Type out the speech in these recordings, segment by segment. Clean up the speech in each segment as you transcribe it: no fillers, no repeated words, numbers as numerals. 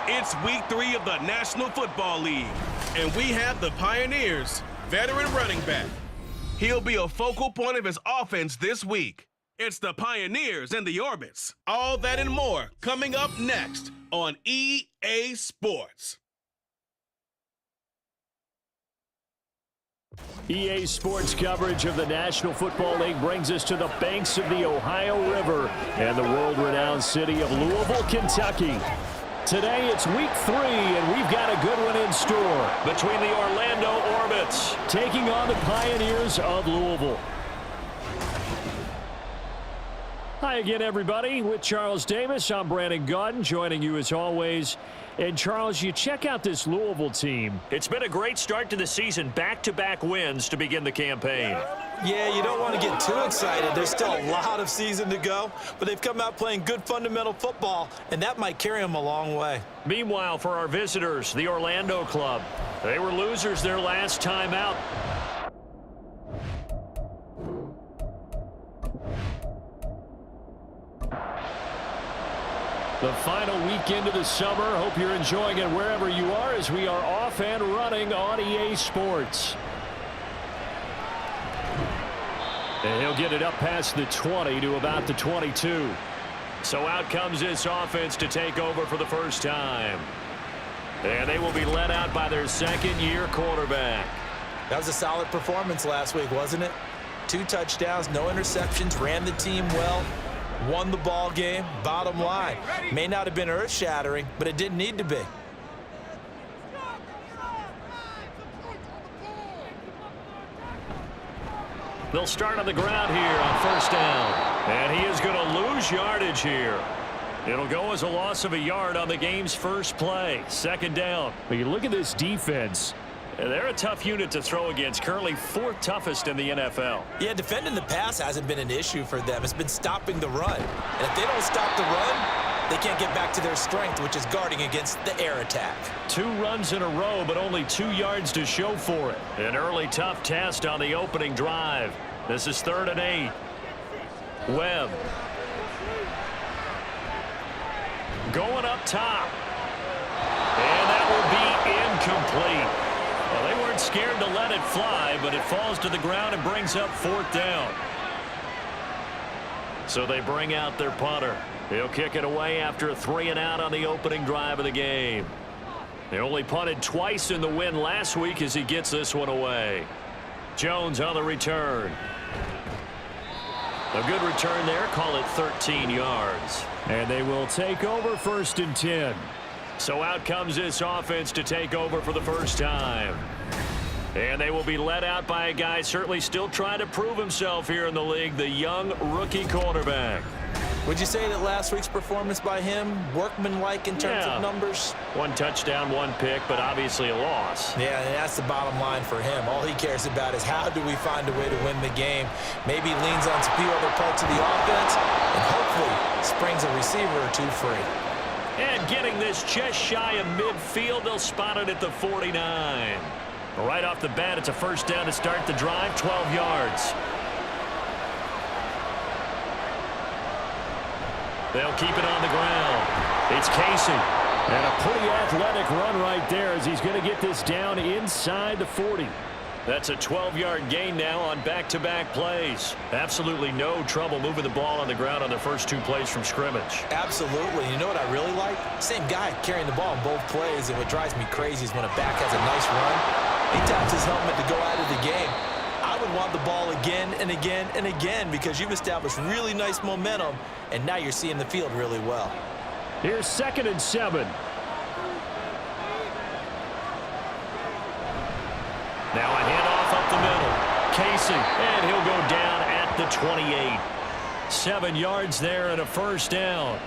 It's week 3 of the National Football League, and we have the Pioneers' veteran running back. He'll be a focal point of his offense this week. It's the Pioneers and the Orbits. All that and more coming up next on EA Sports. EA Sports coverage of the National Football League brings us to the banks of the Ohio River and the world-renowned city of Louisville, Kentucky. Today it's week 3, and we've got a good one in store between the Orlando Orbits taking on the Pioneers of Louisville. Hi again, everybody. With Charles Davis, I'm Brandon Gaudin, joining you as always. And, Charles, you check out this Louisville team. It's been a great start to the season, back-to-back wins to begin the campaign. Yeah, you don't want to get too excited. There's still a lot of season to go, but they've come out playing good fundamental football, and that might carry them a long way. Meanwhile, for our visitors, the Orlando club, they were losers their last time out. The final week into the summer. Hope you're enjoying it wherever you are as we are off and running on EA Sports. And he'll get it up past the 20 to about the 22. So out comes this offense to take over for the first time. And they will be led out by their second-year quarterback. That was a solid performance last week, wasn't it? 2 touchdowns, no interceptions, ran the team well. Won the ball game, bottom line. May not have been earth-shattering, but it didn't need to be. They'll start on the ground here on first down. And he is going to lose yardage here. It'll go as a loss of a yard on the game's first play. Second down. But you look at this defense. They're a tough unit to throw against, currently 4th toughest in the NFL. Yeah, defending the pass hasn't been an issue for them. It's been stopping the run. And if they don't stop the run, they can't get back to their strength, which is guarding against the air attack. 2 runs in a row, but only 2 yards to show for it. An early tough test on the opening drive. This is 3rd and 8. Webb. Going up top. And that will be incomplete. Well, they weren't scared to let it fly, but it falls to the ground and brings up 4th down. So they bring out their punter. He'll kick it away after a 3-and-out on the opening drive of the game. They only punted twice in the win last week as he gets this one away. Jones on the return. A good return there. Call it 13 yards. And they will take over 1st and 10. So out comes this offense to take over for the first time. And they will be led out by a guy certainly still trying to prove himself here in the league, the young rookie quarterback. Would you say that last week's performance by him, workmanlike in terms of numbers? 1 touchdown, 1 pick, but obviously a loss. Yeah, and that's the bottom line for him. All he cares about is how do we find a way to win the game. Maybe he leans on a few other parts of the offense and hopefully springs a receiver or 2 free. And getting this just shy of midfield, they'll spot it at the 49. Right off the bat, it's a first down to start the drive, 12 yards. They'll keep it on the ground. It's Casey. And a pretty athletic run right there as he's going to get this down inside the 40. That's a 12-yard gain now on back-to-back plays. Absolutely no trouble moving the ball on the ground on their first 2 plays from scrimmage. Absolutely. You know what I really like? Same guy carrying the ball in both plays, and what drives me crazy is when a back has a nice run, he taps his helmet to go out of the game. I would want the ball again and again and again because you've established really nice momentum, and now you're seeing the field really well. Here's 2nd and 7. Now a handoff up the middle. Casey, and he'll go down at the 28. 7 yards there and a first down.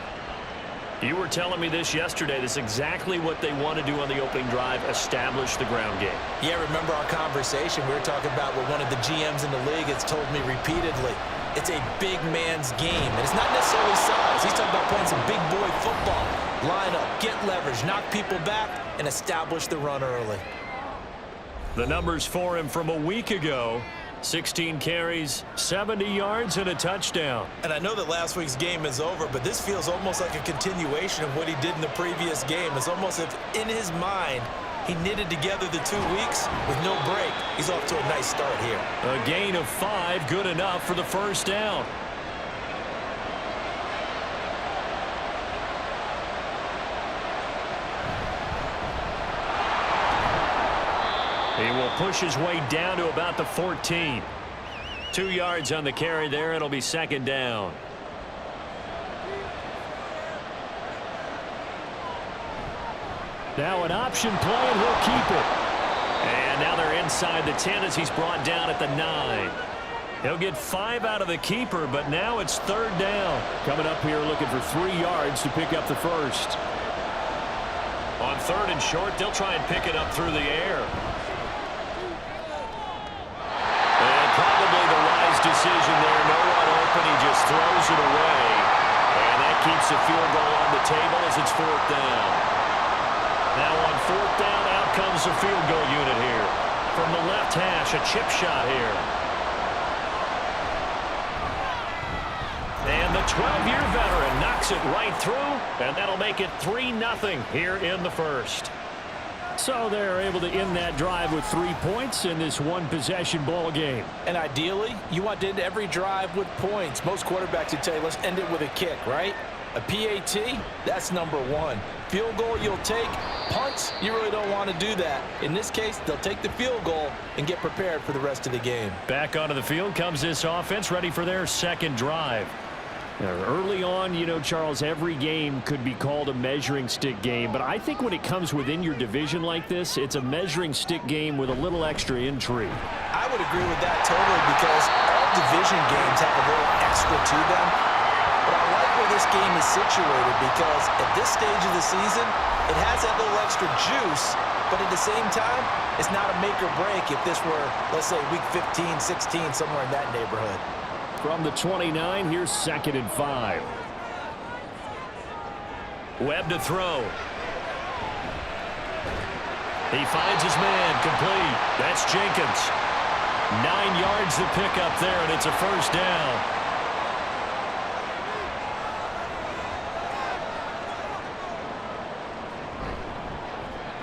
You were telling me this yesterday. This is exactly what they want to do on the opening drive, establish the ground game. Yeah, remember our conversation? We were talking about what one of the GMs in the league has told me repeatedly. It's a big man's game, and it's not necessarily size. He's talking about playing some big boy football. Line up, get leverage, knock people back, and establish the run early. The numbers for him from a week ago: 16 carries, 70 yards, and a touchdown. And I know that last week's game is over, but this feels almost like a continuation of what he did in the previous game. It's almost as if in his mind, he knitted together the 2 weeks with no break. He's off to a nice start here. A gain of 5, good enough for the first down. He will push his way down to about the 14. 2 yards on the carry there. It'll be second down. Now an option play, and he'll keep it. And now they're inside the 10 as he's brought down at the 9. He'll get 5 out of the keeper, but now it's third down. Coming up here looking for 3 yards to pick up the first. On third and short, they'll try and pick it up through the air. And probably the wise decision there. No one open. He just throws it away. And that keeps the field goal on the table as it's fourth down. Now on fourth down, out comes the field goal unit here. From the left hash, a chip shot here. And the 12-year veteran knocks it right through, and that'll make it 3-0 here in the first. So they're able to end that drive with 3 points in this one-possession ball game. And ideally, you want to end every drive with points. Most quarterbacks would tell you, let's end it with a kick, right? A PAT, that's number 1. Field goal you'll take. Punts, you really don't want to do that. In this case, they'll take the field goal and get prepared for the rest of the game. Back onto the field comes this offense, ready for their second drive. Now, early on, you know, Charles, every game could be called a measuring stick game, but I think when it comes within your division like this, it's a measuring stick game with a little extra intrigue. I would agree with that totally because all division games have a little extra to them. But I like where this game is situated because at this stage of the season, it has that little extra juice, but at the same time, it's not a make or break if this were, let's say, week 15, 16, somewhere in that neighborhood. From the 29, here's 2nd and 5. Webb to throw. He finds his man, complete. That's Jenkins. 9 yards to pick up there, and it's a first down.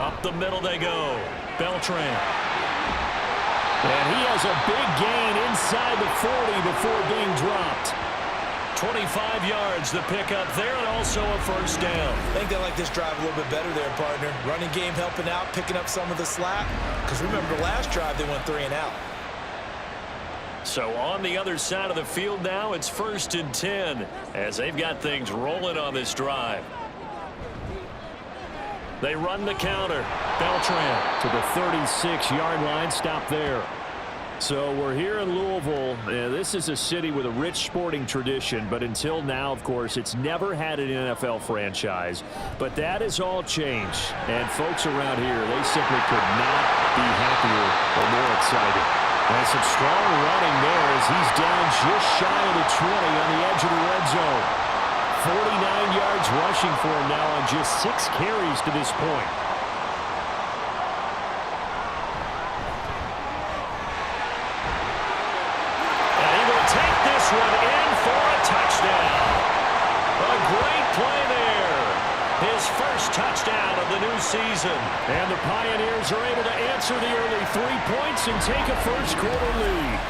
Up the middle they go. Beltran. And he has a big gain inside the 40 before being dropped. 25 yards to pick up there, and also a first down. I think they like this drive a little bit better there, partner. Running game helping out, picking up some of the slack. Because remember, the last drive they went 3 and out. So on the other side of the field now, it's 1st and 10 as they've got things rolling on this drive. They run the counter. Beltran to the 36-yard line. Stop there. So we're here in Louisville. This is a city with a rich sporting tradition, but until now, of course, it's never had an NFL franchise. But that has all changed, and folks around here, they simply could not be happier or more excited. And some strong running there as he's down just shy of the 20 on the edge of the red zone. 49 yards rushing for him now on just 6 carries to this point. And he will take this one in for a touchdown. A great play there. His first touchdown of the new season. And the Pioneers are able to answer the early 3 points and take a first-quarter lead.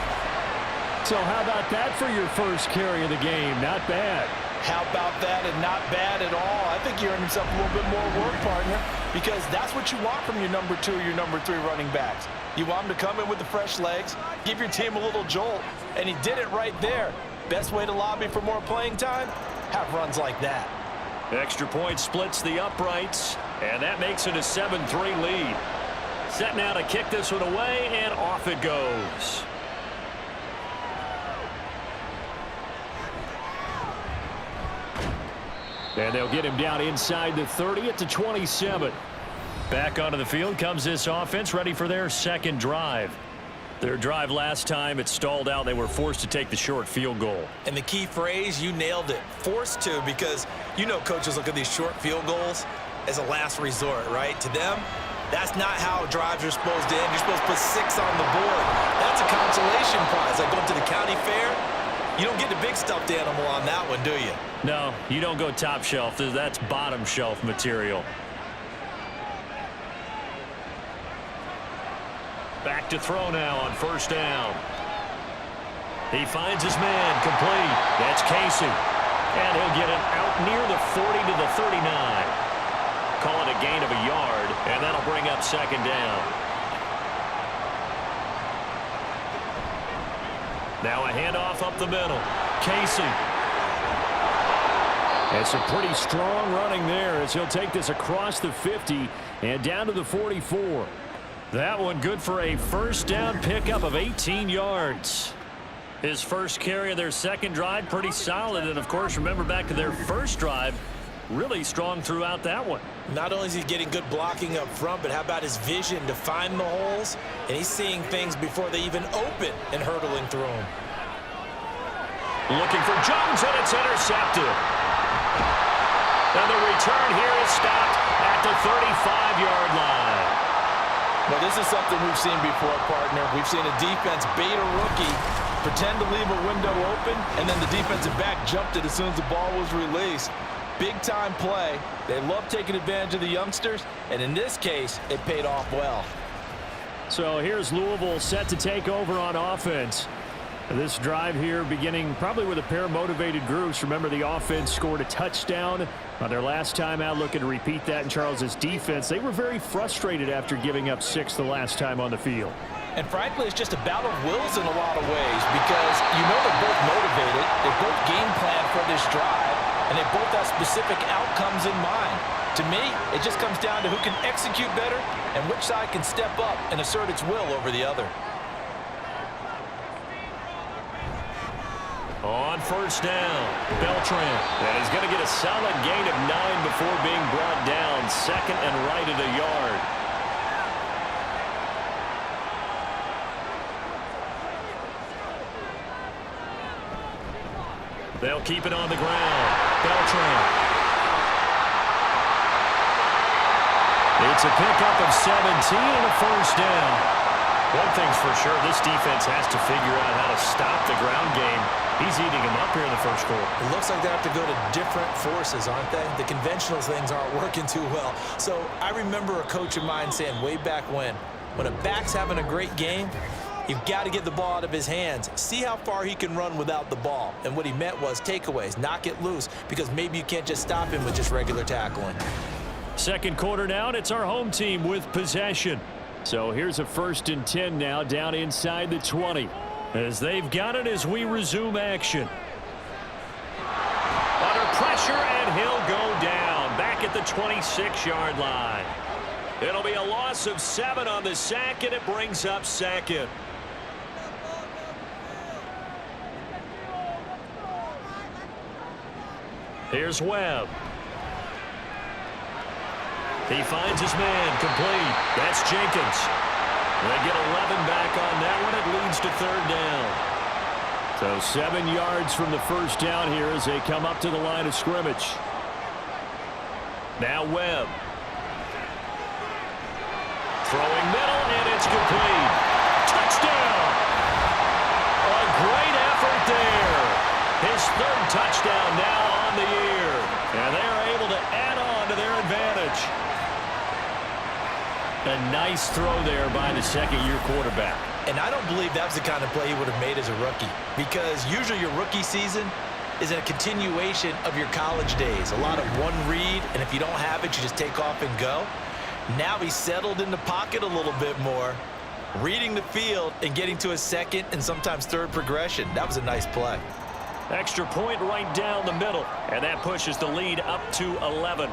So how about that for your first carry of the game? Not bad. How about that, and not bad at all. I think you earned himself a little bit more work, partner, because that's what you want from your number 2 or your number 3 running backs. You want him to come in with the fresh legs, give your team a little jolt, and he did it right there. Best way to lobby for more playing time? Have runs like that. Extra point splits the uprights, and that makes it a 7-3 lead. Set now to kick this one away, and off it goes. And they'll get him down inside the 30 at the 27. Back onto the field comes this offense, ready for their second drive. Their drive last time, it stalled out. They were forced to take the short field goal. And the key phrase, you nailed it. Forced to, because you know coaches look at these short field goals as a last resort, right? To them, That's not how drives are supposed to end. You're supposed to put 6 on the board. That's a consolation prize. Like going to the county fair, you don't get the big stuffed animal on that one, do you? No, you don't go top shelf. That's bottom shelf material. Back to throw now on first down. He finds his man, complete. That's Casey. And he'll get it out near the 40 to the 39. Call it a gain of a yard, and that'll bring up second down. Now a handoff up the middle. Casey. And some pretty strong running there as he'll take this across the 50 and down to the 44. That one good for a first down pickup of 18 yards. His first carry of their second drive, pretty solid. And, of course, remember back to their first drive, really strong throughout that one. Not only is he getting good blocking up front, but how about his vision to find the holes? And he's seeing things before they even open and hurdling through them. Looking for Jones, and it's intercepted. And the return here is stopped at the 35-yard line. Well, this is something we've seen before, partner. We've seen a defense bait a rookie, pretend to leave a window open, and then the defensive back jumped it as soon as the ball was released. Big-time play. They love taking advantage of the youngsters, and in this case, it paid off well. So here's Louisville set to take over on offense. This drive here beginning probably with a pair of motivated groups. Remember, the offense scored a touchdown on their last time out, looking to repeat that in Charles's defense. They were very frustrated after giving up 6 the last time on the field. And frankly, it's just a battle of wills in a lot of ways because you know they're both motivated, they both game plan for this drive, and they both have specific outcomes in mind. To me, it just comes down to who can execute better and which side can step up and assert its will over the other. On first down, Beltran. And he's going to get a solid gain of 9 before being brought down. Second and right at a yard. They'll keep it on the ground. Beltran. It's a pickup of 17 and a first down. One thing's for sure, this defense has to figure out how to stop the ground game. He's eating them up here in the first quarter. It looks like they have to go to different forces, aren't they? The conventional things aren't working too well. So I remember a coach of mine saying way back when a back's having a great game, you've got to get the ball out of his hands. See how far he can run without the ball. And what he meant was takeaways, knock it loose, because maybe you can't just stop him with just regular tackling. Second quarter now, and it's our home team with possession. So here's a 1st and 10 now down inside the 20. As they've got it as we resume action. Under pressure, and he'll go down back at the 26-yard line. It'll be a loss of 7 on the sack, and it brings up second. Here's Webb. He finds his man, complete. That's Jenkins. They get 11 back on that one. It leads to third down. So 7 yards from the first down here as they come up to the line of scrimmage. Now Webb. Throwing middle, and it's complete. Touchdown! A great effort there. His 3rd touchdown now on the year. And they're able to add on to their advantage. A nice throw there by the second-year quarterback. And I don't believe that was the kind of play he would have made as a rookie, because usually your rookie season is a continuation of your college days. A lot of one read, and if you don't have it, you just take off and go. Now he's settled in the pocket a little bit more, reading the field and getting to a second and sometimes third progression. That was a nice play. Extra point right down the middle, and that pushes the lead up to 11.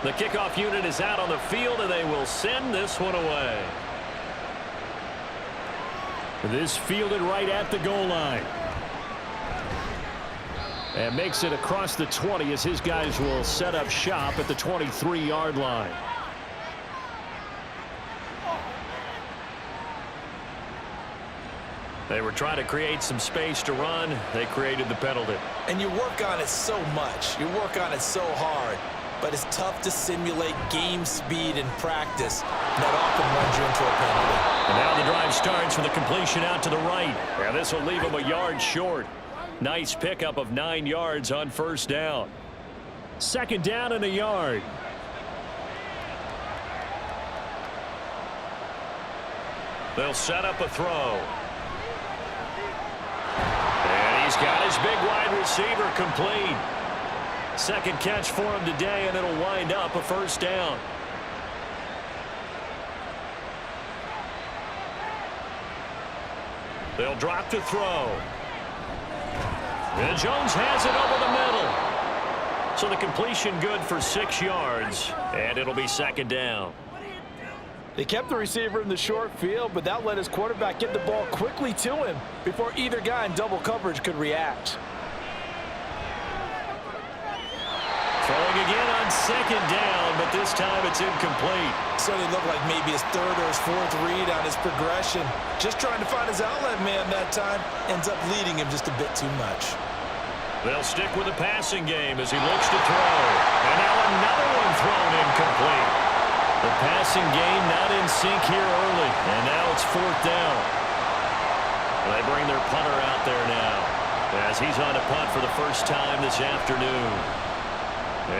The kickoff unit is out on the field, and they will send this one away. This fielded right at the goal line. And makes it across the 20 as his guys will set up shop at the 23-yard line. They were trying to create some space to run. They created the penalty. And you work on it so much. You work on it so hard. but it's tough to simulate game speed in practice. And that often runs you into a penalty. And now the drive starts with a completion out to the right. And this will leave him a yard short. Nice pickup of 9 yards on first down. Second down and a yard. They'll set up a throw. And he's got his big wide receiver complete. Second catch for him today, and it'll wind up a first down. They'll drop to throw. And Jones has it over the middle. So the completion good for 6 yards, and it'll be second down. They kept the receiver in the short field, but that let his quarterback get the ball quickly to him before either guy in double coverage could react. Throwing again on second down, but this time it's incomplete. Certainly looked like maybe his third or his fourth read on his progression. Just trying to find his outlet man that time. Ends up leading him just a bit too much. They'll stick with the passing game as he looks to throw. And now another one thrown incomplete. The passing game not in sync here early, and now it's fourth down. They bring their punter out there now as he's on a punt for the first time this afternoon.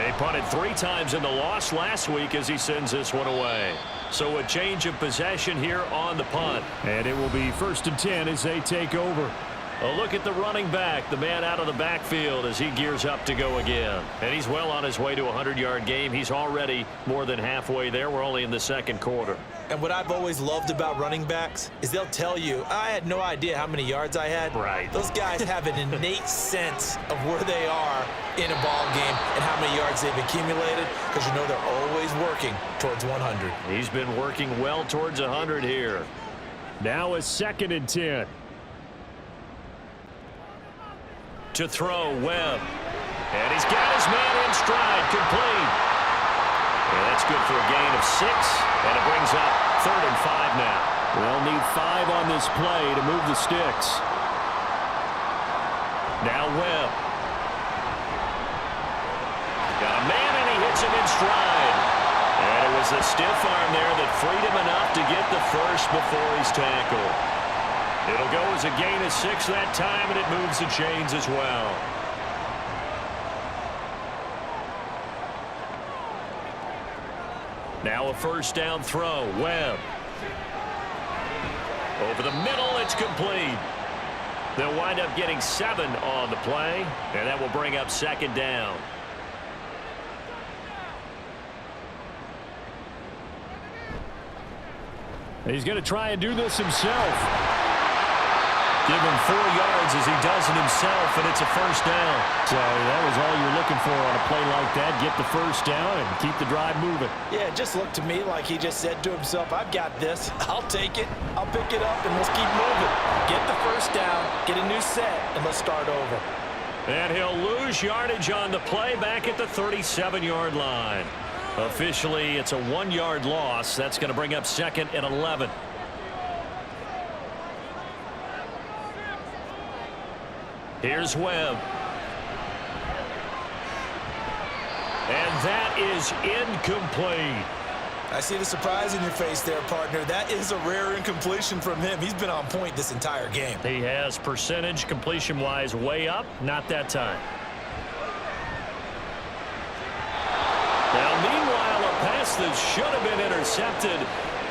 He punted 3 times in the loss last week as he sends this one away. So a change of possession here on the punt. And it will be 1st and 10 as they take over. A look at the running back, the man out of the backfield as he gears up to go again. And he's well on his way to a 100-yard game. He's already more than halfway there. We're only in the second quarter. And what I've always loved about running backs is they'll tell you, I had no idea how many yards I had. Right. Those guys have an innate sense of where they are in a ball game and how many yards they've accumulated, because you know they're always working towards 100. He's been working well towards 100 here. Now a 2nd and 10. To throw, Webb. And he's got his man in stride, complete. And that's good for a gain of 6, and it brings up 3rd and 5 now. They'll need 5 on this play to move the sticks. Now Webb. Got a man, and he hits him in stride. And it was the stiff arm there that freed him enough to get the first before he's tackled. It'll go as a gain of 6 that time, and it moves the chains as well. Now a first down throw. Webb. Over the middle, it's complete. They'll wind up getting 7 on the play, and that will bring up 2nd down. He's going to try and do this himself. Give him 4 yards as he does it himself, and it's a first down. So that was all you're looking for on a play like that. Get the first down and keep the drive moving. Yeah, it just looked to me like he just said to himself, I've got this. I'll take it. I'll pick it up, and let's keep moving. Get the first down, get a new set, and let's start over. And he'll lose yardage on the play back at the 37-yard line. Officially, it's a 1-yard loss. That's going to bring up 2nd and 11. Here's Webb. And that is incomplete. I see the surprise in your face there, partner. That is a rare incompletion from him. He's been on point this entire game. He has percentage completion-wise way up. Not that time. Now, meanwhile, a pass that should have been intercepted,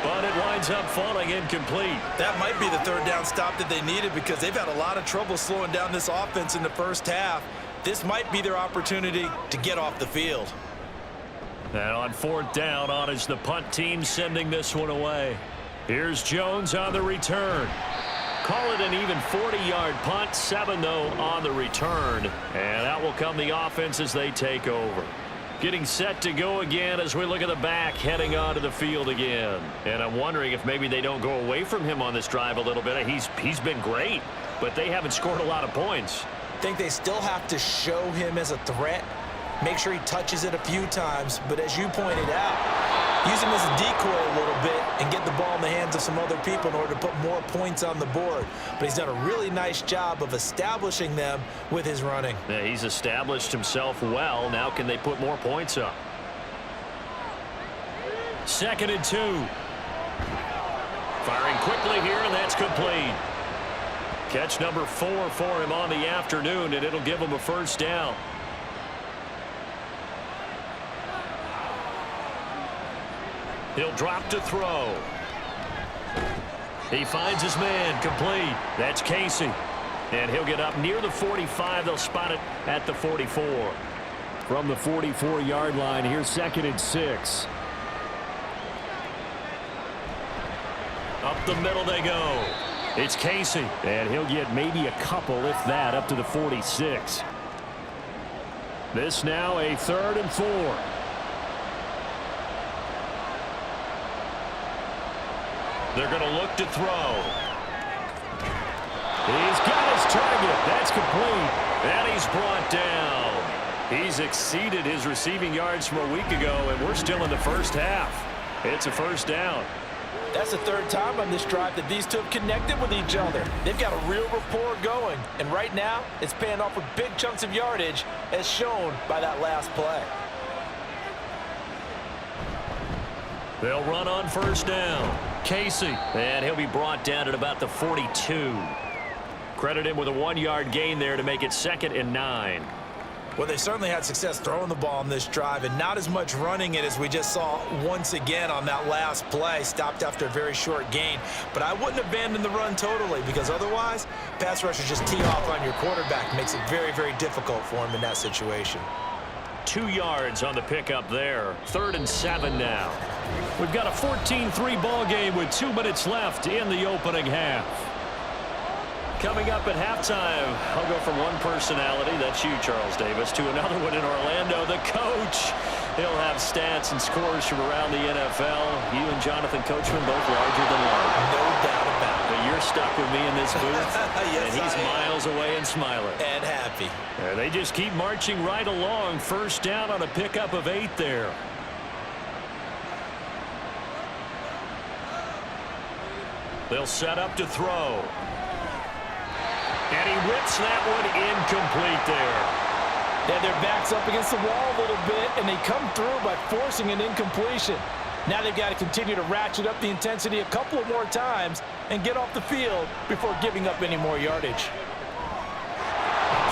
but it winds up falling incomplete. That might be the 3rd down stop that they needed, because they've had a lot of trouble slowing down this offense in the first half. This might be their opportunity to get off the field. And on 4th down, on is the punt team sending this one away. Here's Jones on the return. Call it an even 40-yard punt, 7 though on the return. And out will come the offense as they take over. Getting set to go again as we look at the back heading onto the field again. And I'm wondering if maybe they don't go away from him on this drive a little bit. He's been great, but they haven't scored a lot of points. I think they still have to show him as a threat. Make sure he touches it a few times, but as you pointed out, use him as a decoy a little bit and get the ball in the hands of some other people in order to put more points on the board. But he's done a really nice job of establishing them with his running. Yeah, he's established himself well. Now can they put more points up? 2nd and 2. Firing quickly here, and that's complete. Catch number 4 for him on the afternoon, and it'll give him a first down. He'll drop to throw. He finds his man, complete. That's Casey. And he'll get up near the 45. They'll spot it at the 44. From the 44-yard line, here's 2nd and 6. Up the middle they go. It's Casey, and he'll get maybe a couple, if that, up to the 46. This now a 3rd and 4. They're going to look to throw. He's got his target. That's complete. And he's brought down. He's exceeded his receiving yards from a week ago, and we're still in the first half. It's a first down. That's the 3rd time on this drive that these two have connected with each other. They've got a real rapport going, and right now it's paying off with big chunks of yardage as shown by that last play. They'll run on first down. Casey, and he'll be brought down at about the 42. Credit him with a 1-yard gain there to make it 2nd and 9. Well, they certainly had success throwing the ball on this drive and not as much running it as we just saw once again on that last play. Stopped after a very short gain. But I wouldn't abandon the run totally because otherwise, pass rushers just tee off on your quarterback. Makes it very, very difficult for him in that situation. 2 yards on the pickup there. 3rd and 7 now. We've got a 14-3 ball game with 2 minutes left in the opening half. Coming up at halftime, I'll go from one personality, that's you, Charles Davis, to another one in Orlando, the coach. He'll have stats and scores from around the NFL. You and Jonathan Coachman both larger than life. No doubt about it. But you're stuck with me in this booth, yes, and he's miles away and smiling. And happy. And they just keep marching right along. First down on a pickup of 8 there. They'll set up to throw. And he whips that one incomplete there. They had their backs up against the wall a little bit, and they come through by forcing an incompletion. Now they've got to continue to ratchet up the intensity a couple of more times and get off the field before giving up any more yardage.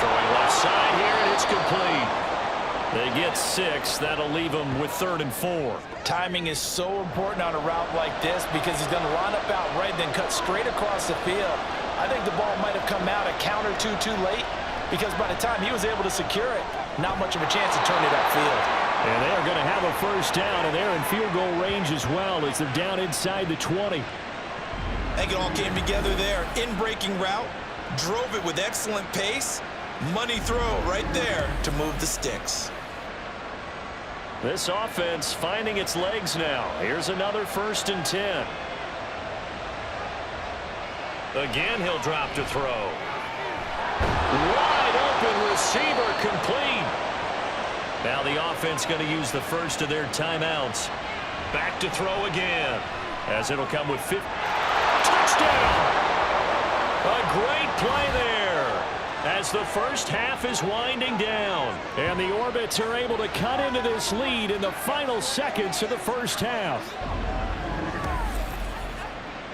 Throwing left side here, and it's complete. They get 6. That'll leave them with 3rd and 4. Timing is so important on a route like this because he's going to line up out right, then cut straight across the field. I think the ball might have come out a count or two too late because by the time he was able to secure it, not much of a chance to turn it upfield. And they're going to have a first down, and they're in field goal range as well as they're down inside the 20. I think it all came together there. In-breaking route, drove it with excellent pace. Money throw right there to move the sticks. This offense finding its legs now. Here's another 1st and 10. Again, he'll drop to throw. Wide open receiver, complete. Now the offense going to use the first of their timeouts. Back to throw again, as it'll come with 50. Touchdown! A great play there as the first half is winding down. And the Orbits are able to cut into this lead in the final seconds of the first half.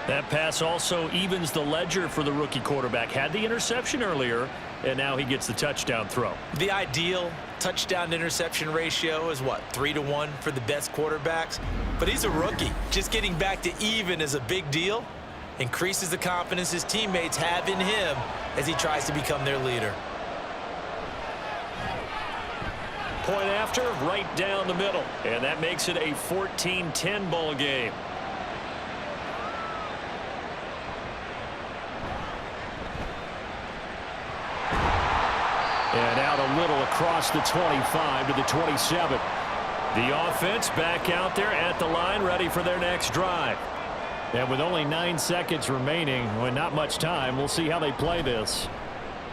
That pass also evens the ledger for the rookie quarterback. Had the interception earlier, and now he gets the touchdown throw. The ideal touchdown-interception ratio is, what, 3-to-1 for the best quarterbacks? But he's a rookie. Just getting back to even is a big deal. Increases the confidence his teammates have in him as he tries to become their leader. Point after, right down the middle. And that makes it a 14-10 ball game. And out a little across the 25 to the 27. The offense back out there at the line, ready for their next drive. And with only 9 seconds remaining, with not much time, we'll see how they play this.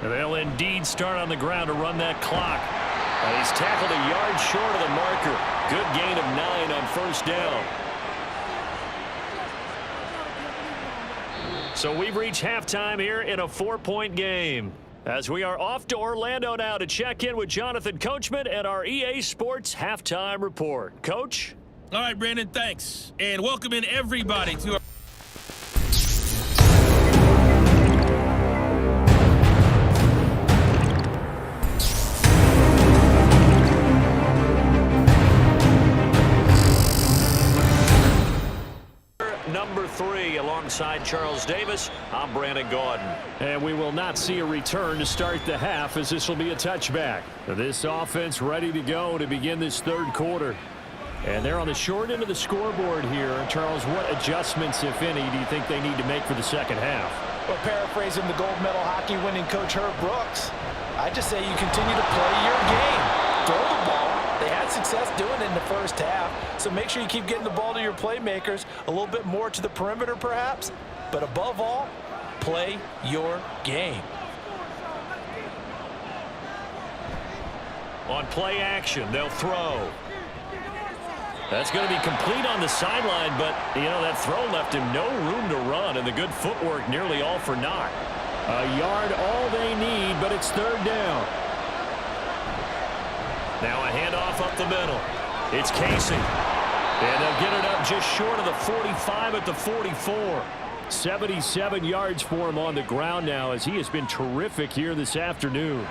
They'll indeed start on the ground to run that clock. And he's tackled a yard short of the marker. Good gain of 9 on first down. So we've reached halftime here in a 4-point game. As we are off to Orlando now to check in with Jonathan Coachman and our EA Sports Halftime Report. Coach? All right, Brandon, thanks. And welcome in everybody to our Number 3 alongside Charles Davis. I'm Brandon Gaudin. And we will not see a return to start the half, as this will be a touchback. This offense ready to go to begin this third quarter. And they're on the short end of the scoreboard here. Charles, what adjustments, if any, do you think they need to make for the second half? Well, paraphrasing the gold medal hockey winning coach Herb Brooks, I just say you continue to play your game. Throw the ball. They had success doing it in the first half, so make sure you keep getting the ball to your playmakers, a little bit more to the perimeter perhaps, but above all, play your game. On play action, they'll throw. That's going to be complete on the sideline, but, you know, that throw left him no room to run, and the good footwork nearly all for naught. A yard all they need, but it's third down. Now a handoff up the middle. It's Casey. And they'll get it up just short of the 45 at the 44. 77 yards for him on the ground now, as he has been terrific here this afternoon.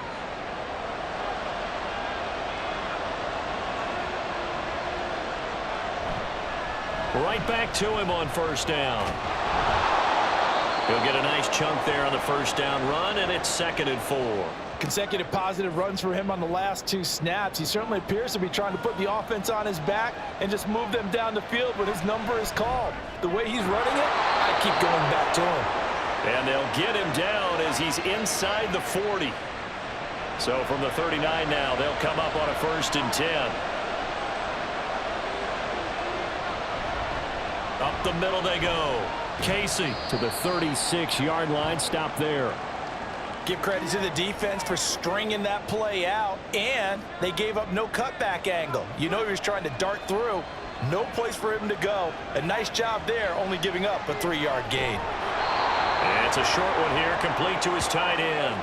Right back to him on first down. He'll get a nice chunk there on the first down run, and it's 2nd and 4. Consecutive positive runs for him on the last 2 snaps. He certainly appears to be trying to put the offense on his back and just move them down the field when his number is called. The way he's running it, I keep going back to him. And they'll get him down as he's inside the 40. So from the 39 now, they'll come up on a 1st and 10. Up the middle they go. Casey to the 36-yard line. Stop there. Give credit to the defense for stringing that play out, and they gave up no cutback angle. You know he was trying to dart through. No place for him to go. A nice job there, only giving up a 3-yard gain. And it's a short one here, complete to his tight end.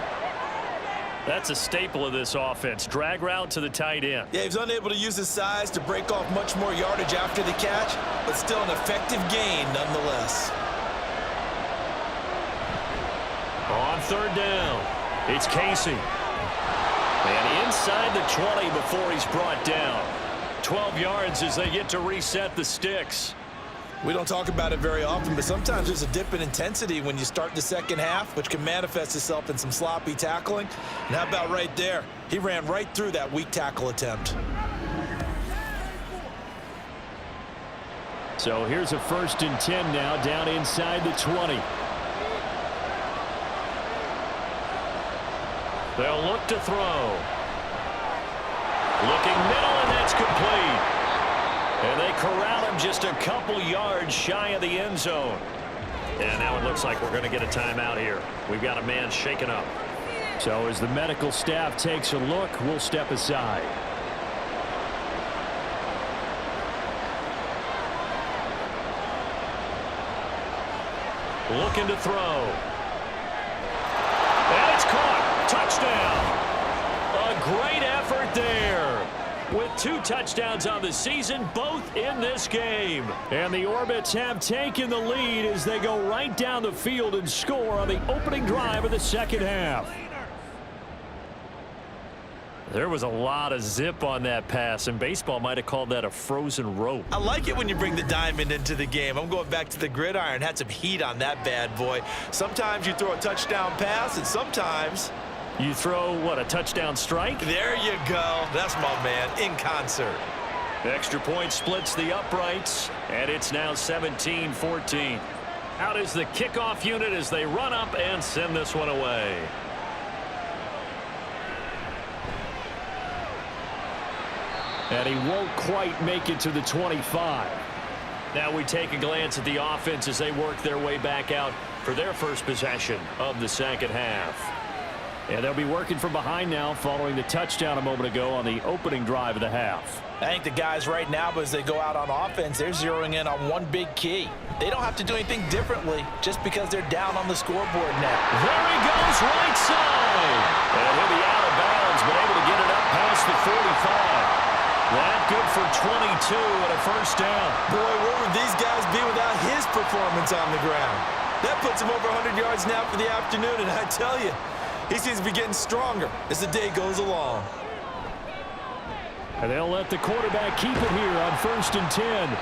That's a staple of this offense. Drag route to the tight end. Yeah, he was unable to use his size to break off much more yardage after the catch, but still an effective gain nonetheless. On third down, it's Casey. And inside the 20 before he's brought down. 12 yards as they get to reset the sticks. We don't talk about it very often, but sometimes there's a dip in intensity when you start the second half, which can manifest itself in some sloppy tackling. And how about right there? He ran right through that weak tackle attempt. So here's a 1st and 10 now, down inside the 20. They'll look to throw. Looking middle, and that's complete. And they corral him just a couple yards shy of the end zone. And now it looks like we're going to get a timeout here. We've got a man shaken up. So as the medical staff takes a look, we'll step aside. Looking to throw. And it's caught. Touchdown. A great effort there. With 2 touchdowns on the season, both in this game. And the Orbits have taken the lead as they go right down the field and score on the opening drive of the second half. There was a lot of zip on that pass, and baseball might have called that a frozen rope. I like it when you bring the diamond into the game. I'm going back to the gridiron. Had some heat on that bad boy. Sometimes you throw a touchdown pass, and sometimes you throw, what, a touchdown strike? There you go. That's my man, in concert. Extra point splits the uprights, and it's now 17-14. Out is the kickoff unit as they run up and send this one away. And he won't quite make it to the 25. Now we take a glance at the offense as they work their way back out for their first possession of the second half. And they'll be working from behind now following the touchdown a moment ago on the opening drive of the half. I think the guys right now, as they go out on offense, they're zeroing in on one big key. They don't have to do anything differently just because they're down on the scoreboard now. There he goes, right side. And he'll be out of bounds, but able to get it up past the 45. That good for 22 and a first down. Boy, where would these guys be without his performance on the ground? That puts him over 100 yards now for the afternoon, and I tell you, he seems to be getting stronger as the day goes along. And they'll let the quarterback keep it here on 1st and 10.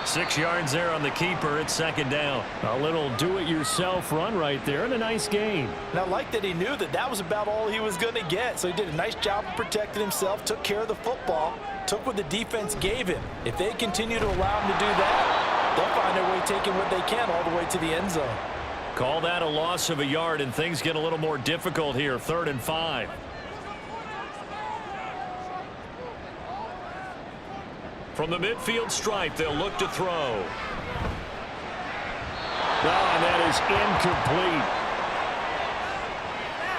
6 yards there on the keeper. It's second down. A little do-it-yourself run right there and a nice gain. And I like that he knew that that was about all he was going to get. So he did a nice job of protecting himself, took care of the football, took what the defense gave him. If they continue to allow him to do that, they'll find their way taking what they can all the way to the end zone. Call that a loss of a yard, and things get a little more difficult here. 3rd and 5. From the midfield stripe, they'll look to throw. Oh, and that is incomplete.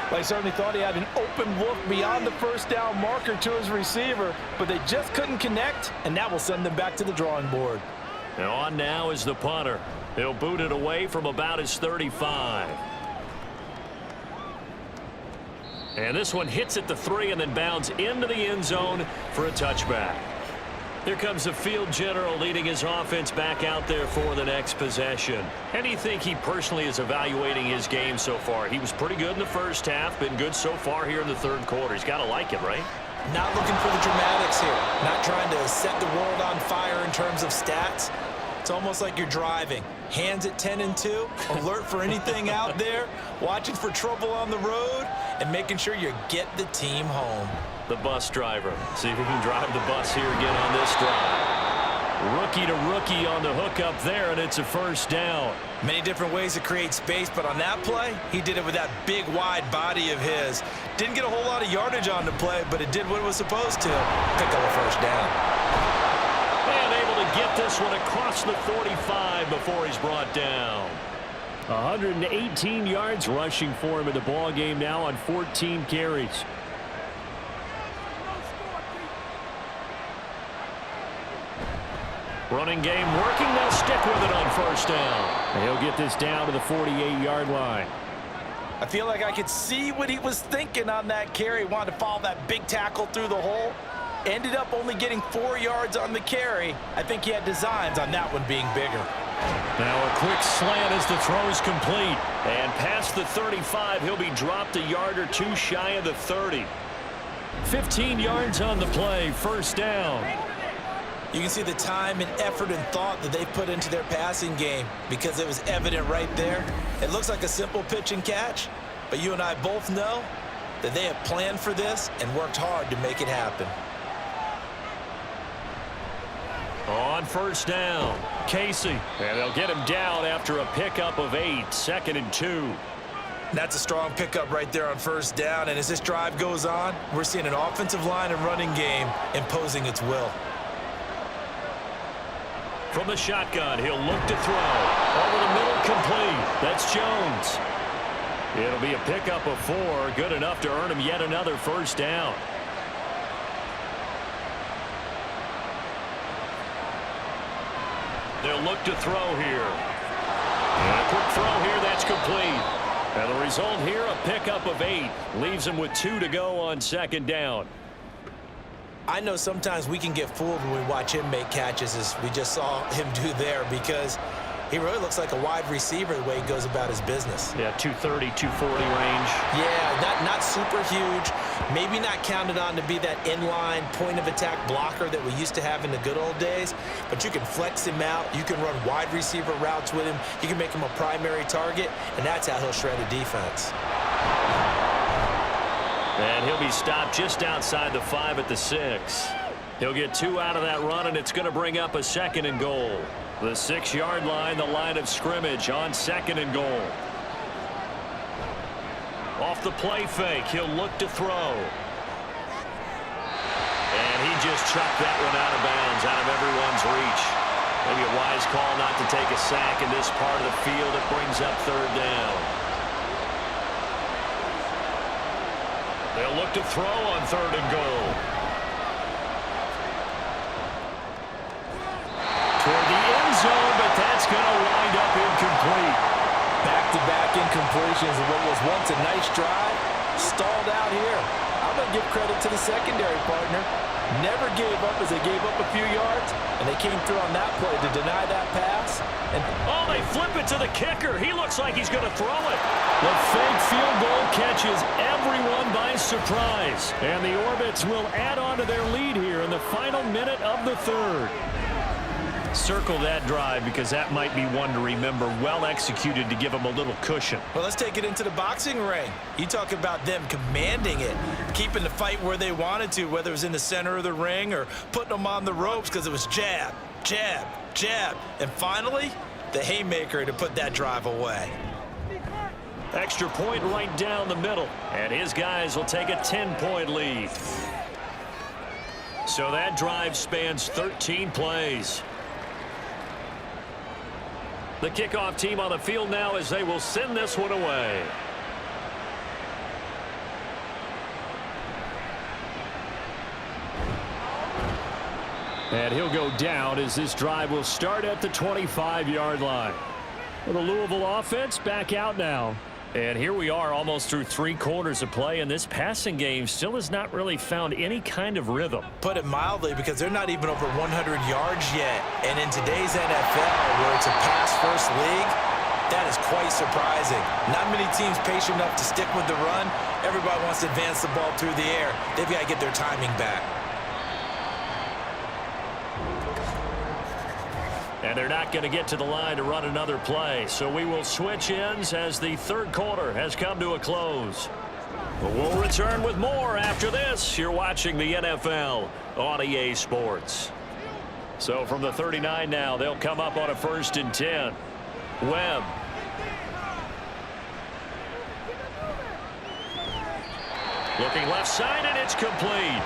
Well, he certainly thought he had an open look beyond the first down marker to his receiver, but they just couldn't connect, and that will send them back to the drawing board. And on now is the punter. He'll boot it away from about his 35. And this one hits at the 3 and then bounds into the end zone for a touchback. Here comes the field general leading his offense back out there for the next possession. How do you think he personally is evaluating his game so far? He was pretty good in the first half, been good so far here in the 3rd quarter. He's got to like it, right? Not looking for the dramatics here. Not trying to set the world on fire in terms of stats. It's almost like you're driving. Hands at 10 and 2, alert for anything out there, watching for trouble on the road, and making sure you get the team home. The bus driver. See if he can drive the bus here again on this drive. Rookie to rookie on the hook up there, and it's a first down. Many different ways to create space, but on that play, he did it with that big, wide body of his. Didn't get a whole lot of yardage on the play, but it did what it was supposed to. Pick up a first down. And able to get this one across the 45 before he's brought down. 118 yards rushing for him in the ball game now on 14 carries. Running game working. They'll stick with it on first down. And he'll get this down to the 48-yard line. I feel like I could see what he was thinking on that carry. He wanted to follow that big tackle through the hole. Ended up only getting 4 yards on the carry. I think he had designs on that one being bigger. Now a quick slant as the throw's complete. And past the 35, he'll be dropped a yard or two shy of the 30. 15 yards on the play, first down. You can see the time and effort and thought that they put into their passing game because it was evident right there. It looks like a simple pitch and catch, but you and I both know that they have planned for this and worked hard to make it happen. On first down, Casey. And they'll get him down after a pickup of 8, 2nd and 2. That's a strong pickup right there on first down, and as this drive goes on, we're seeing an offensive line and running game imposing its will. From the shotgun, he'll look to throw. Over the middle, complete. That's Jones. It'll be a pickup of 4, good enough to earn him yet another first down. They'll look to throw here. And a quick throw here, that's complete. And the result here, a pickup of 8. Leaves him with 2 to go on second down. I know sometimes we can get fooled when we watch him make catches, as we just saw him do there, because he really looks like a wide receiver the way he goes about his business. Yeah, 230, 240 range. Yeah, not super huge. Maybe not counted on to be that inline point-of-attack blocker that we used to have in the good old days, but you can flex him out. You can run wide receiver routes with him. You can make him a primary target, and that's how he'll shred a defense. And he'll be stopped just outside the 5 at the 6. He'll get 2 out of that run, and it's going to bring up a 2nd and goal. The 6-yard line, the line of scrimmage on 2nd and goal. Off the play fake, he'll look to throw. And he just chucked that one out of bounds, out of everyone's reach. Maybe a wise call not to take a sack in this part of the field. It brings up 3rd down. They'll look to throw on 3rd and goal. Toward the end zone, but that's going to wind up incomplete. Back-to-back incompletions of what was once a nice drive. Stalled out here. I'm going to give credit to the secondary partner. never gave up as they gave up a few yards, and they came through on that play to deny that pass. And oh, they flip it to the kicker. He looks like he's going to throw it. The fake field goal catches everyone by surprise. And the Orbits will add on to their lead here in the final minute of the third. Circle that drive because that might be one to remember. Well executed to give them a little cushion. Well, let's take it into the boxing ring. You talk about them commanding it, keeping the fight where they wanted to, whether it was in the center of the ring or putting them on the ropes because it was jab, jab, jab. And finally, the haymaker to put that drive away. Extra point right down the middle. And his guys will take a 10-point lead. So that drive spans 13 plays. The kickoff team on the field now as they will send this one away. And he'll go down as this drive will start at the 25-yard line. Well, the Louisville offense back out now. And here we are almost through 3 quarters of play, and this passing game still has not really found any kind of rhythm. Put it mildly, because they're not even over 100 yards yet. And in today's NFL, where it's a pass-first league, that is quite surprising. Not many teams patient enough to stick with the run. Everybody wants to advance the ball through the air. They've got to get their timing back. And they're not going to get to the line to run another play. So we will switch ends as the third quarter has come to a close. But we'll return with more after this. You're watching the NFL on EA Sports. So from the 39 now, they'll come up on a 1st and 10. Webb. Looking left side, and it's complete.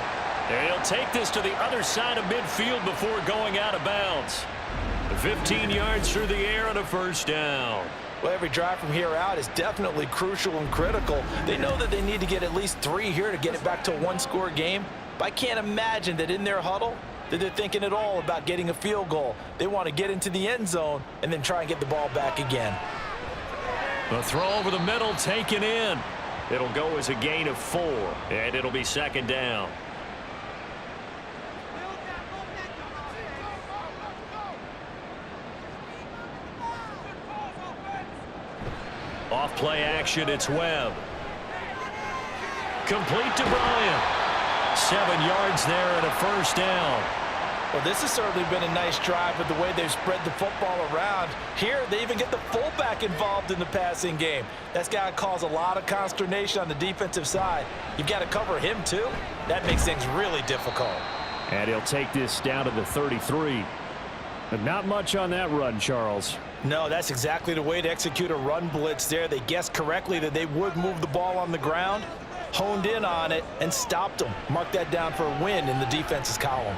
And he'll take this to the other side of midfield before going out of bounds. 15 yards through the air and a 1st down. Well, every drive from here out is definitely crucial and critical. They know that they need to get at least 3 here to get it back to a 1-score game. But I can't imagine that in their huddle that they're thinking at all about getting a field goal. They want to get into the end zone and then try and get the ball back again. The throw over the middle taken in. It'll go as a gain of 4, and it'll be 2nd down. Off play action, it's Webb. Complete to Bryant. 7 yards there and a 1st down. Well, this has certainly been a nice drive with the way they've spread the football around. Here, they even get the fullback involved in the passing game. That's got to cause a lot of consternation on the defensive side. You've got to cover him, too. That makes things really difficult. And he'll take this down to the 33. But not much on that run, Charles. No, that's exactly the way to execute a run blitz there. They guessed correctly that they would move the ball on the ground, honed in on it, and stopped them. Mark that down for a win in the defense's column.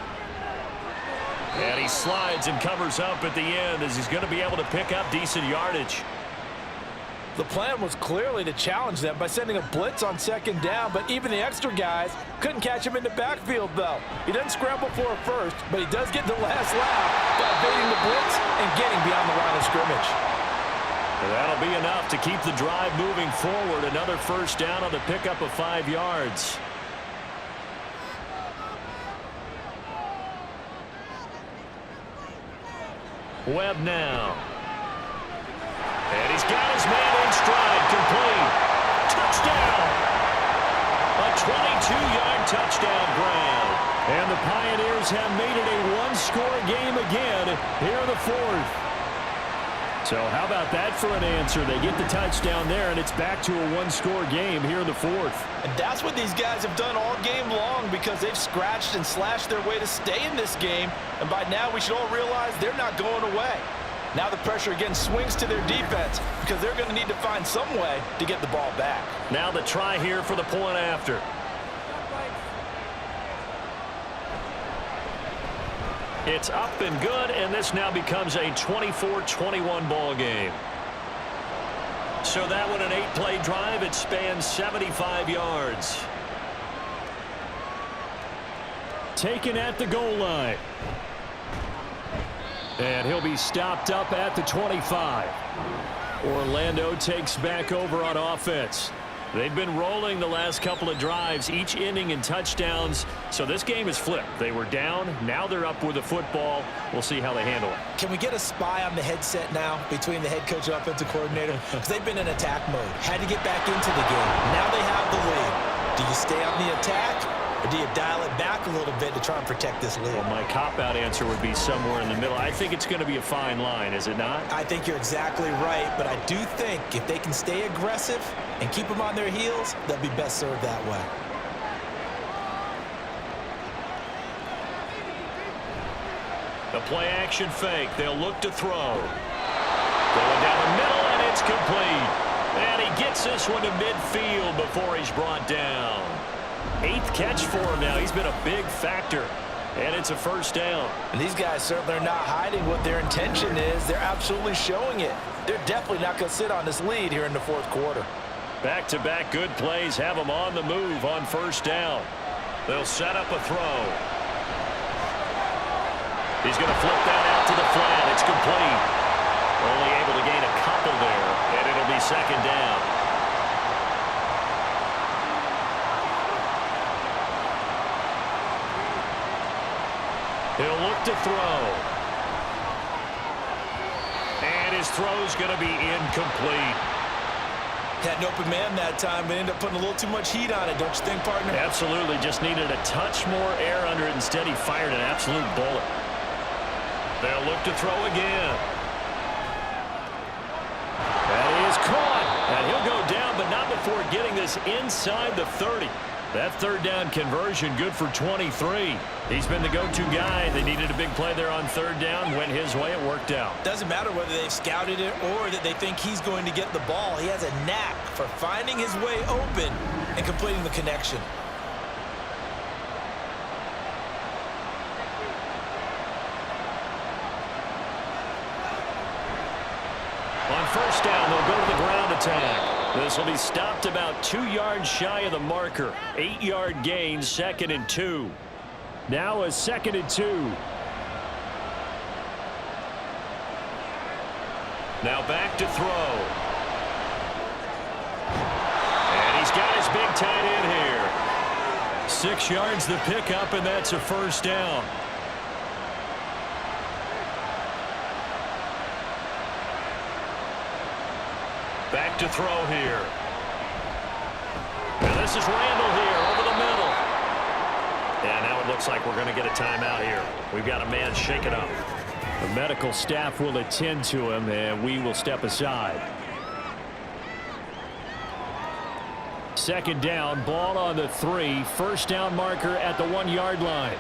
And he slides and covers up at the end as he's going to be able to pick up decent yardage. The plan was clearly to challenge them by sending a blitz on 2nd down, but even the extra guys couldn't catch him in the backfield, though. He doesn't scramble for a first, but he does get the last lap by evading the blitz and getting beyond the line of scrimmage. And that'll be enough to keep the drive moving forward. Another 1st down on the pickup of 5 yards. Webb now. And he's got his man in stride, complete. Touchdown! A 22-yard touchdown grab. And the Pioneers have made it a 1-score game again here in the 4th. So how about that for an answer? They get the touchdown there, and it's back to a 1-score game here in the 4th. And that's what these guys have done all game long, because they've scratched and slashed their way to stay in this game. And by now, we should all realize they're not going away. Now the pressure again swings to their defense, because they're going to need to find some way to get the ball back. Now the try here for the point after. It's up and good, and this now becomes a 24-21 ball game. So that one an 8-play drive. It spans 75 yards. Taken at the goal line. And he'll be stopped up at the 25. Orlando takes back over on offense. They've been rolling the last couple of drives, each inning in touchdowns. So this game is flipped. They were down. Now they're up with the football. We'll see how they handle it. Can we get a spy on the headset now between the head coach and offensive coordinator? Because they've been in attack mode. Had to get back into the game. Now they have the lead. Do you stay on the attack, or do you dial it back a little bit to try and protect this lead? Well, my cop-out answer would be somewhere in the middle. I think it's going to be a fine line, is it not? I think you're exactly right, but I do think if they can stay aggressive and keep them on their heels, they'll be best served that way. The play-action fake. They'll look to throw. Going down the middle, and it's complete. And he gets this one to midfield before he's brought down. 8th catch for him now. He's been a big factor. And it's a first down. And these guys certainly are not hiding what their intention is. They're absolutely showing it. They're definitely not going to sit on this lead here in the fourth quarter. Back-to-back good plays have them on the move on first down. They'll set up a throw. He's going to flip that out to the flat. It's complete. Only able to gain a couple there, and it'll be second down. He'll look to throw. And his throw's going to be incomplete. Had an open man that time, but ended up putting a little too much heat on it, don't you think, partner? Absolutely. Just needed a touch more air under it. Instead, he fired an absolute bullet. They'll look to throw again. That is caught. And he'll go down, but not before getting this inside the 30. That third down conversion good for 23. He's been the go-to guy. They needed a big play there on third down. Went his way. It worked out. Doesn't matter whether they've scouted it or that they think he's going to get the ball. He has a knack for finding his way open and completing the connection. On first down, they'll go to the ground attack. This will be stopped about 2 yards shy of the marker. 8-yard gain, 2nd and 2. Now a 2nd and 2. Now back to throw. And he's got his big tight end here. 6 yards the pickup, and that's a first down. Back to throw here. And this is Randall here over the middle. And now it looks like we're going to get a timeout here. We've got a man shaken up. The medical staff will attend to him, and we will step aside. Second down, ball on the 3. First down marker at the 1-yard line.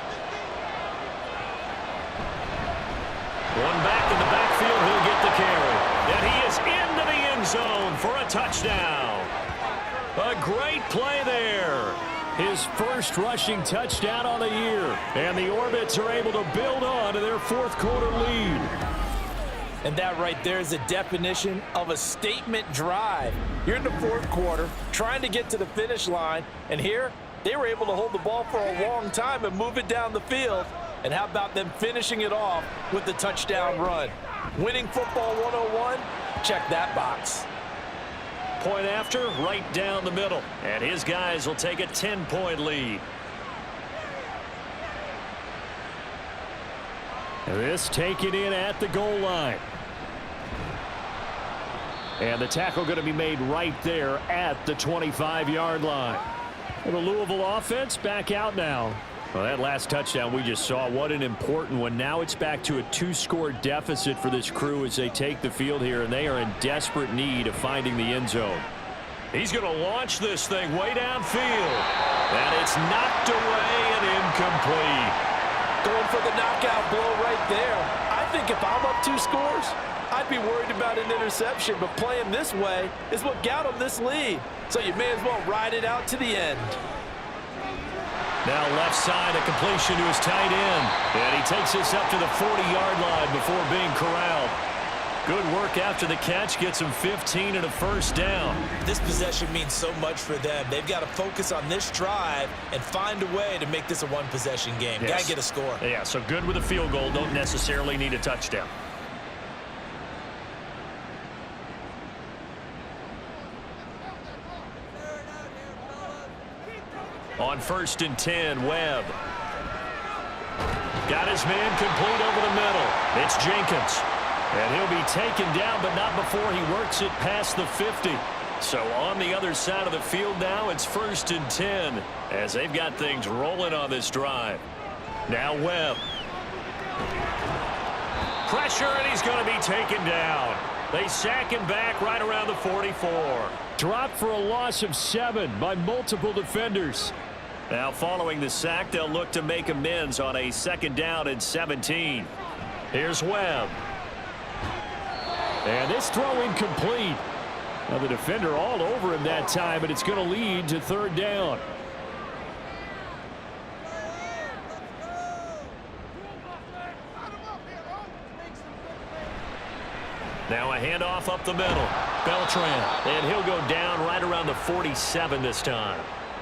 One back in the backfield, he'll get the carry. And he is into the end zone for a touchdown. A great play there. His first rushing touchdown on the year. And the Orbits are able to build on to their fourth quarter lead. And that right there is a definition of a statement drive. You're in the fourth quarter, trying to get to the finish line. And here, they were able to hold the ball for a long time and move it down the field. And how about them finishing it off with the touchdown run? Winning football 101, check that box. Point after, right down the middle. And his guys will take a 10-point lead. This taken in at the goal line. And the tackle going to be made right there at the 25-yard line. And the Louisville offense back out now. Well, that last touchdown we just saw, what an important one. Now it's back to a 2-score deficit for this crew as they take the field here, and they are in desperate need of finding the end zone. He's going to launch this thing way downfield. And it's knocked away and incomplete. Going for the knockout blow right there. I think if I'm up 2 scores, I'd be worried about an interception, but playing this way is what got him this lead. So you may as well ride it out to the end. Now left side, a completion to his tight end. And he takes this up to the 40-yard line before being corralled. Good work after the catch, gets him 15 and a first down. This possession means so much for them. They've got to focus on this drive and find a way to make this a one-possession game. Yes. Got to get a score. Yeah, so good with a field goal. Don't necessarily need a touchdown. On 1st and 10, Webb. Got his man complete over the middle. It's Jenkins. And he'll be taken down, but not before he works it past the 50. So on the other side of the field now, it's 1st and 10 as they've got things rolling on this drive. Now Webb. Pressure, and he's going to be taken down. They sack him back right around the 44. Dropped for a loss of 7 by multiple defenders. Now following the sack, they'll look to make amends on a 2nd down and 17. Here's Webb. And this throw incomplete. Now the defender all over him that time, but it's going to lead to 3rd down. Now a handoff up the middle. Beltran, and he'll go down right around the 47 this time.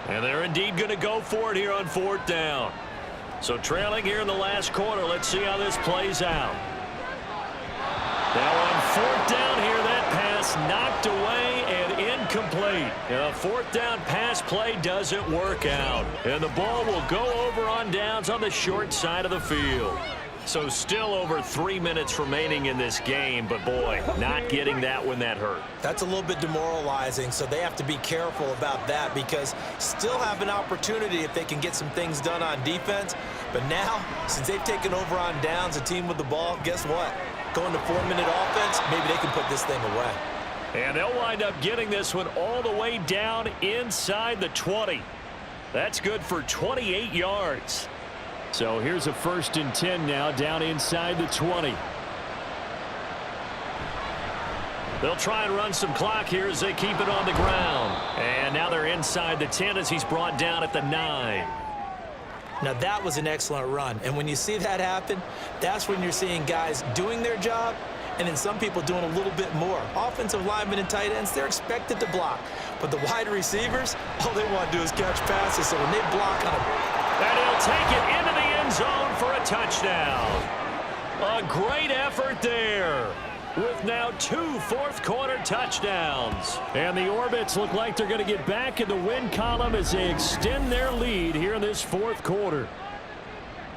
And they're indeed going to go for it here on 4th down. So trailing here in the last quarter, let's see how this plays out. Now on 4th down here, that pass knocked away and incomplete. A 4th down pass play doesn't work out. And the ball will go over on downs on the short side of the field. So still over 3 minutes remaining in this game, but boy, not getting that when that hurt. That's a little bit demoralizing, so they have to be careful about that because still have an opportunity if they can get some things done on defense. But now, since they've taken over on downs, a team with the ball, guess what? Going to 4-minute offense, maybe they can put this thing away. And they'll wind up getting this one all the way down inside the 20. That's good for 28 yards. So here's a 1st and 10 now down inside the 20. They'll try and run some clock here as they keep it on the ground. And now they're inside the 10 as he's brought down at the 9. Now that was an excellent run. And when you see that happen, that's when you're seeing guys doing their job and then some people doing a little bit more. Offensive linemen and tight ends, they're expected to block. But the wide receivers, all they want to do is catch passes. So when they block on them, and he'll take it into the end zone for a touchdown. A great effort there with now 2 fourth-quarter touchdowns. And the Orbits look like they're going to get back in the win column as they extend their lead here in this 4th quarter.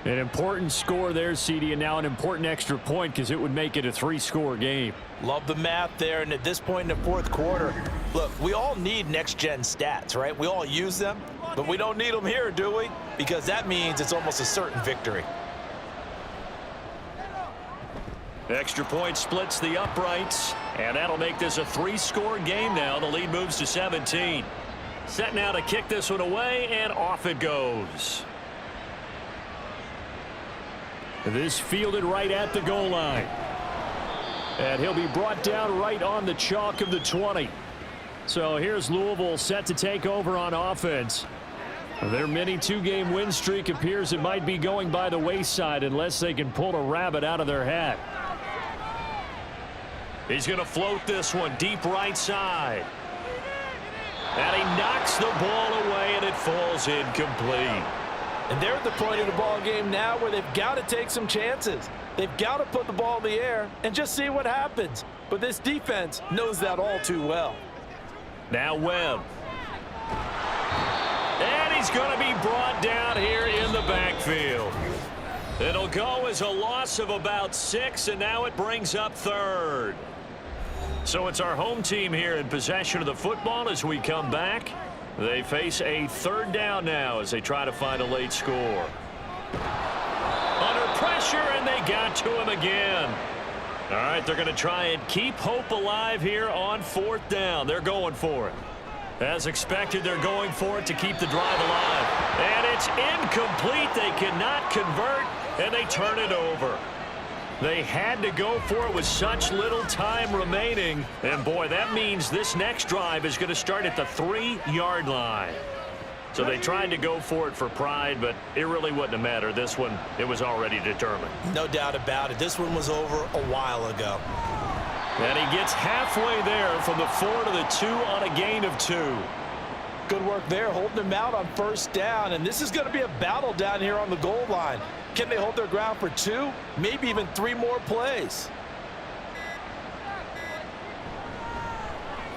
An important score there, CD, and now an important extra point because it would make it a 3-score game. Love the math there, and at this point in the 4th quarter, look, we all need next-gen stats, right? We all use them, but we don't need them here, do we? Because that means it's almost a certain victory. Extra point splits the uprights, and that'll make this a 3-score game now. The lead moves to 17. Set now to kick this one away, and off it goes. This fielded right at the goal line. And he'll be brought down right on the chalk of the 20. So here's Louisville set to take over on offense. Their mini 2-game win streak appears it might be going by the wayside unless they can pull a rabbit out of their hat. He's going to float this one deep right side. And he knocks the ball away, and it falls incomplete. And they're at the point of the ball game now where they've got to take some chances. They've got to put the ball in the air and just see what happens. But this defense knows that all too well. Now Webb. And he's going to be brought down here in the backfield. It'll go as a loss of about 6, and now it brings up 3rd. So it's our home team here in possession of the football as we come back. They face a 3rd down now as they try to find a late score. Under pressure, and they got to him again. All right, they're going to try and keep hope alive here on 4th down. They're going for it. As expected, they're going for it to keep the drive alive. And it's incomplete. They cannot convert, and they turn it over. They had to go for it with such little time remaining. And, boy, that means this next drive is going to start at the 3-yard line. So they tried to go for it for pride, but it really wouldn't have mattered. This one, it was already determined. No doubt about it. This one was over a while ago. And he gets halfway there from the 4 to the 2 on a gain of 2. Good work there, holding them out on 1st down. And this is going to be a battle down here on the goal line. Can they hold their ground for 2, maybe even 3 more plays?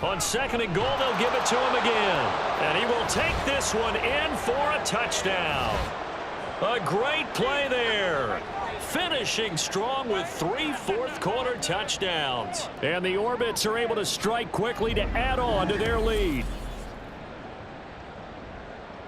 On 2nd and goal, they'll give it to him again. And he will take this one in for a touchdown. A great play there. Finishing strong with 3 fourth-quarter touchdowns. And the Orbits are able to strike quickly to add on to their lead.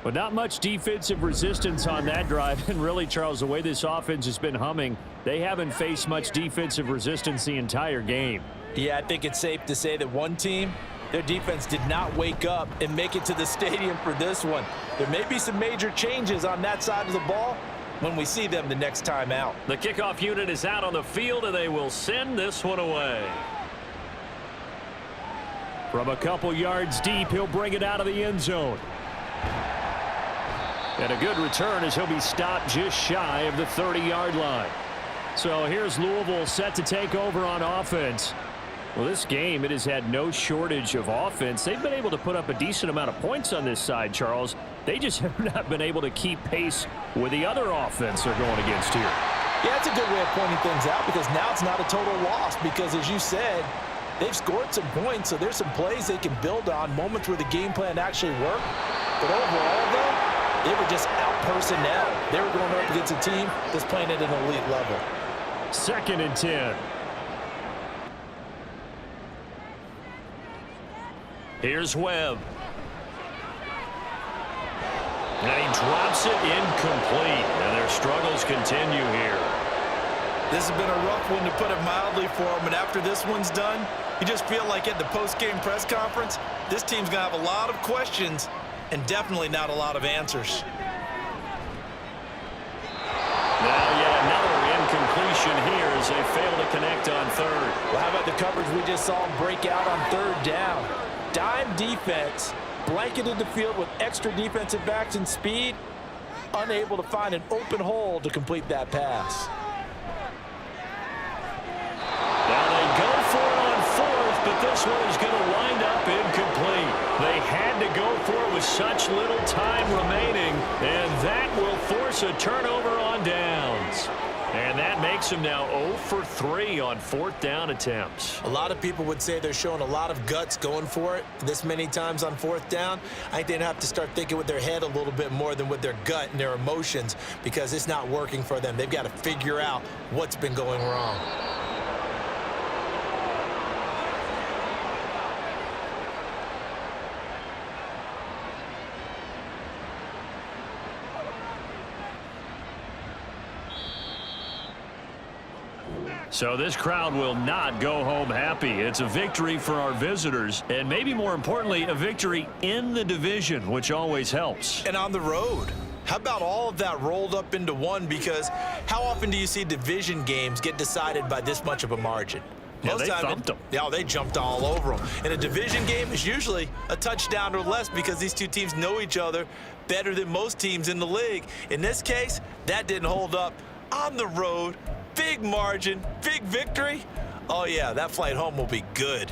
But not much defensive resistance on that drive. And really, Charles, the way this offense has been humming, they haven't faced much defensive resistance the entire game. Yeah, I think it's safe to say that one team, their defense did not wake up and make it to the stadium for this one. There may be some major changes on that side of the ball when we see them the next time out. The kickoff unit is out on the field, and they will send this one away. From a couple yards deep, he'll bring it out of the end zone. And a good return as he'll be stopped just shy of the 30-yard line. So here's Louisville set to take over on offense. Well, this game, it has had no shortage of offense. They've been able to put up a decent amount of points on this side, Charles. They just have not been able to keep pace with the other offense they're going against here. Yeah, it's a good way of pointing things out because now it's not a total loss because, as you said, they've scored some points, so there's some plays they can build on, moments where the game plan actually worked. But overall, though, they were just out-personnel. They were going up against a team that's playing at an elite level. 2nd and 10. Here's Webb. And he drops it incomplete. And their struggles continue here. This has been a rough one, to put it mildly, for them. And after this one's done, you just feel like at the post-game press conference, this team's going to have a lot of questions and definitely not a lot of answers. Now yet another incompletion here as they fail to connect on 3rd. Well, how about the coverage we just saw them break out on 3rd down? Dime defense, blanketed the field with extra defensive backs and speed, unable to find an open hole to complete that pass. Now they go for it on 4th, but this one is going to wind up incomplete. They had to go for it with such little time remaining, and that will force a turnover on downs. And that makes them now 0 for 3 on 4th down attempts. A lot of people would say they're showing a lot of guts going for it this many times on 4th down. I think they'd have to start thinking with their head a little bit more than with their gut and their emotions because it's not working for them. They've got to figure out what's been going wrong. So this crowd will not go home happy. It's a victory for our visitors, and maybe more importantly, a victory in the division, which always helps. And on the road. How about all of that rolled up into one? Because how often do you see division games get decided by this much of a margin? Yeah, they thumped them. Yeah, they jumped all over them. And a division game is usually a touchdown or less because these two teams know each other better than most teams in the league. In this case, that didn't hold up. On the road, big margin, big victory. Oh, yeah, that flight home will be good.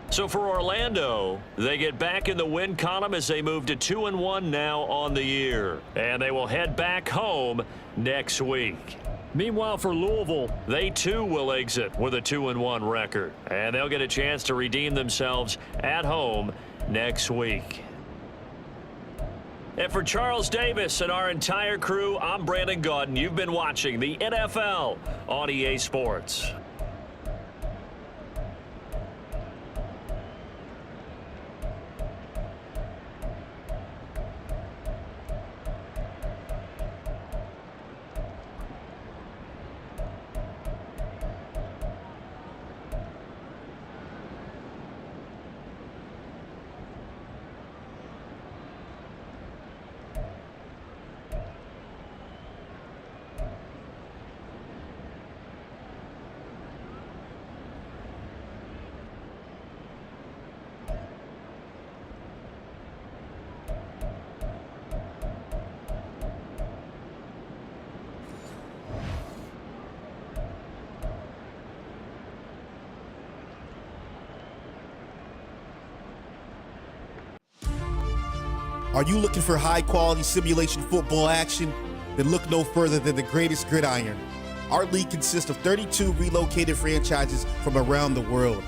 So for Orlando, they get back in the win column as they move to 2-1 now on the year. And they will head back home next week. Meanwhile, for Louisville, they too will exit with a 2-1 record. And they'll get a chance to redeem themselves at home next week. And for Charles Davis and our entire crew, I'm Brandon Gaudin. You've been watching the NFL on EA Sports. Are you looking for high-quality simulation football action? Then look no further than the greatest gridiron. Our league consists of 32 relocated franchises from around the world.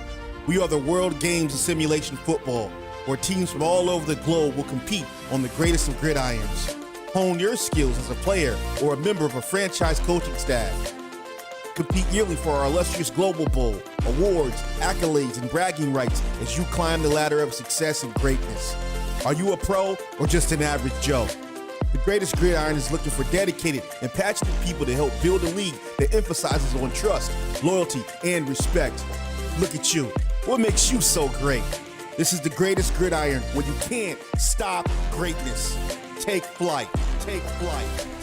We are the World Games of Simulation Football, where teams from all over the globe will compete on the greatest of gridirons. Hone your skills as a player or a member of a franchise coaching staff. Compete yearly for our illustrious Global Bowl, awards, accolades, and bragging rights as you climb the ladder of success and greatness. Are you a pro or just an average Joe? The Greatest Gridiron is looking for dedicated and passionate people to help build a league that emphasizes on trust, loyalty, and respect. Look at you. What makes you so great? This is the Greatest Gridiron, where you can't stop greatness. Take flight. Take flight.